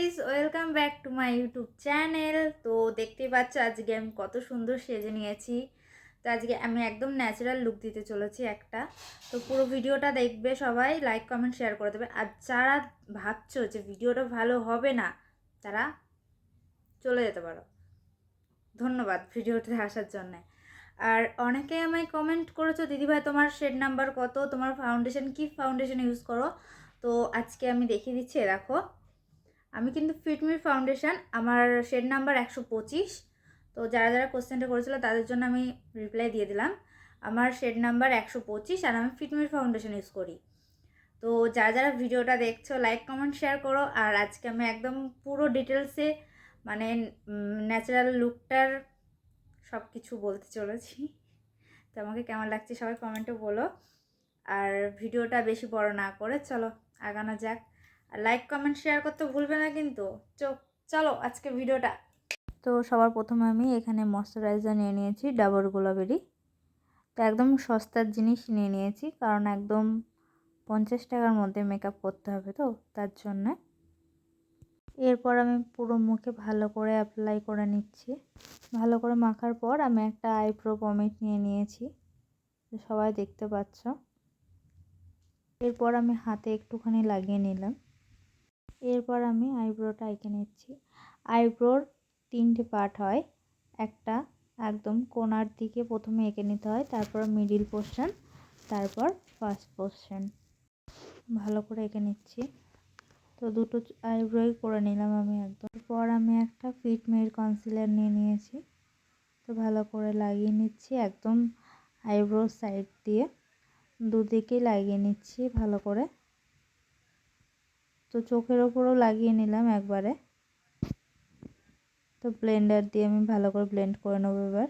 Guys, welcome back to my YouTube channel. তো দেখতেই পাচ্ছ আজকে আমি কত সুন্দর সেজে নিয়েছি। তো আজকে আমি একদম ন্যাচারাল লুক দিতে চলেছি একটা। তো পুরো ভিডিওটা দেখবে, সবাই লাইক কমেন্ট শেয়ার করে দেবে। আর যারা ভাবছো যে ভিডিওটা ভালো হবে না, তারা চলে যেতে পারো। ধন্যবাদ ভিডিওতে আসার জন্যে। আর অনেকে আমায় কমেন্ট করেছো, দিদিভাই তোমার শেড নাম্বার কত, তোমার ফাউন্ডেশন কি ফাউন্ডেশন ইউজ করো। তো আজকে আমি দেখিয়ে দিচ্ছি, দেখো আমি কিন্তু ফিটমির ফাউন্ডেশন, আমার শেড নাম্বার 125। তো যারা যারা কোশ্চেনটা করেছিল তাদের জন্য আমি রিপ্লাই দিয়ে দিলাম। আমার শেড নাম্বার 125 আর আমি ফিটমির ফাউন্ডেশন ইউজ করি। তো যারা যারা ভিডিওটা দেখছো লাইক কমেন্ট শেয়ার করো। আর আজকে আমি একদম পুরো ডিটেলসে মানে ন্যাচারাল লুকটার সব কিছু বলতে চলেছি। তো আমাকে কেমন লাগছে সবাই কমেন্টে বলো। আর ভিডিওটা বেশি বড় না করে চলো আগানো যাক। আর লাইক কমেন্ট শেয়ার করতে ভুলবে না কিন্তু। চলো আজকে ভিডিওটা। তো সবার প্রথমে আমি এখানে ময়শ্চারাইজার নিয়ে নিয়েছি ডাবর গোলাপেরই। তো একদম সস্তার জিনিস নিয়ে নিয়েছি, কারণ একদম 50 টাকার মধ্যে মেকআপ করতে হবে, তো তার জন্যে। এরপর আমি পুরো মুখে ভালো করে অ্যাপ্লাই করে নিচ্ছি। ভালো করে মাখার পর আমি একটা আইব্রো পমেড নিয়ে নিয়েছি, সবাই দেখতে পাচ্ছ। এরপর আমি হাতে একটুখানি লাগিয়ে নিলাম। এরপর আমি আইব্রোটা এঁকে নিচ্ছি। আইব্রোর 3টে পার্ট হয়। একটা একদম কোণার দিকে প্রথমে এঁকে নিতে হয়, তারপর মিডিল পোর্শন, তারপর ফার্স্ট পোর্শন। ভালো করে এঁকে নিচ্ছি। তো দুটো আইব্রোই করে নিলাম আমি একদম। পর আমি একটা ফিট মির কনসিলার নিয়ে নিয়েছি। তো ভালো করে লাগিয়ে নিচ্ছি একদম আইব্রোর সাইড দিয়ে, দুদিকেই লাগিয়ে নিচ্ছি ভালো করে। তো চোখের ওপরও লাগিয়ে নিলাম একবারে। তো ব্লেন্ডার দিয়ে আমি ভালো করে ব্লেন্ড করে নেবো এবার।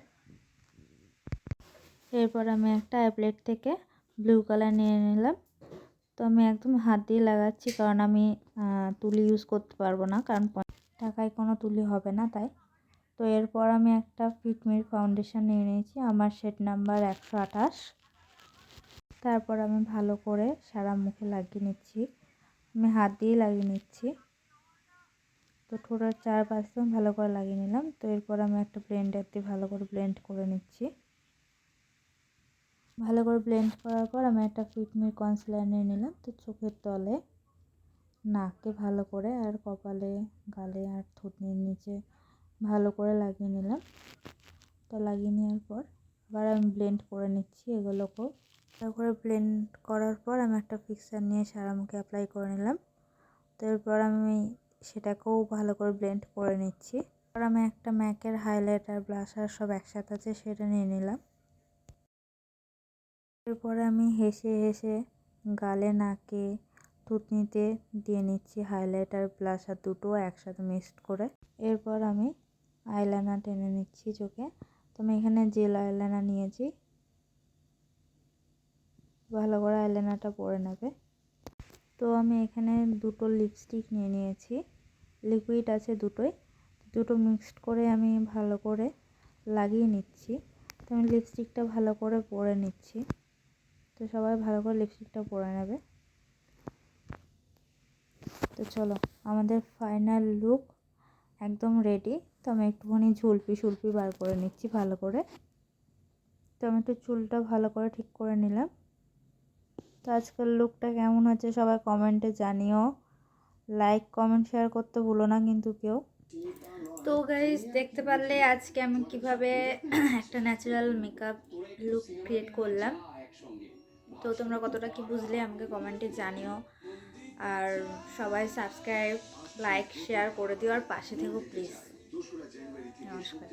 এরপর আমি একটা আইপ্লেট থেকে ব্লু কালার নিয়ে নিলাম। তো আমি একদম হাত দিয়ে লাগাচ্ছি, কারণ আমি তুলি ইউজ করতে পারবো না, কারণ টাকায় কোনো তুলি হবে না তাই। তো এরপর আমি একটা ফিটমির ফাউন্ডেশন নিয়ে নিয়েছি, আমার শেড নাম্বার 128। তারপর আমি ভালো করে সারা মুখে লাগিয়ে নিচ্ছি, আমি হাত দিয়ে লাগিয়ে নিচ্ছি। তো ঠোঁটের চারপাশে ভালো করে লাগিয়ে নিলাম। তো এরপর আমি একটা ব্লেন্ডার দিয়ে ভালো করে ব্লেন্ড করে নিচ্ছি। ভালো করে ব্লেন্ড করার পর আমি একটা ফিটমির কনসিলার নিয়ে নিলাম। তো চোখের তলে, নাকে ভালো করে, আর কপালে, গালে আর থুতনির নিচে ভালো করে লাগিয়ে নিলাম। তো লাগিয়ে নেওয়ার পর আবার আমি ব্লেন্ড করে নিচ্ছি এগুলোকেও। ভালো করে ব্লেন্ড করার পর আমি একটা ফিক্সার নিয়ে সারা মুখে অ্যাপ্লাই করে নিলাম। তো এরপর আমি সেটাকেও ভালো করে ব্লেন্ড করে নিচ্ছি। আর আমি একটা ম্যাকের হাইলাইটার, ব্লাশার সব একসাথে আছে সেটা নিয়ে নিলাম। এরপরে আমি হেসে হেসে গালে, নাকে, থুতনিতে দিয়ে নিচ্ছি হাইলাইটার, ব্লাশার দুটো একসাথে মিক্সড করে। এরপর আমি আইলাইনার টেনে নিচ্ছি চোখে। তো আমি এখানে জেল আইলাইনার নিয়েছি, ভালো করে আইলাইনারটা পরে নেবে। তো আমি এখানে দুটো লিপস্টিক নিয়ে নিয়েছি, লিকুইড আছে দুটোই, দুটো মিক্সড করে আমি ভালো করে লাগিয়ে নিচ্ছি। তো আমি লিপস্টিকটা ভালো করে পরে নিচ্ছি। তো সবাই ভালো করে লিপস্টিকটা পরে নেবে। তো চলো আমাদের ফাইনাল লুক একদম রেডি। তো আমি একটুখানি ঝুলপি বার করে নিচ্ছি ভালো করে। তো আমি একটু চুলটা ভালো করে ঠিক করে নিলাম। তো আজকের লুকটা কেমন হচ্ছে সবাই কমেন্টে জানিও। লাইক কমেন্ট শেয়ার করতে ভুলো না কিন্তু কেউ। তো গাইস, দেখতে পারলে আজকে আমি কিভাবে একটা ন্যাচারাল মেকআপ লুক ক্রিয়েট করলাম। তো তোমরা কতটা কি বুঝলে আমাকে কমেন্টে জানিও। আর সবাই সাবস্ক্রাইব, লাইক, শেয়ার করে দিও, আর পাশে থেকো প্লিজ। নমস্কার।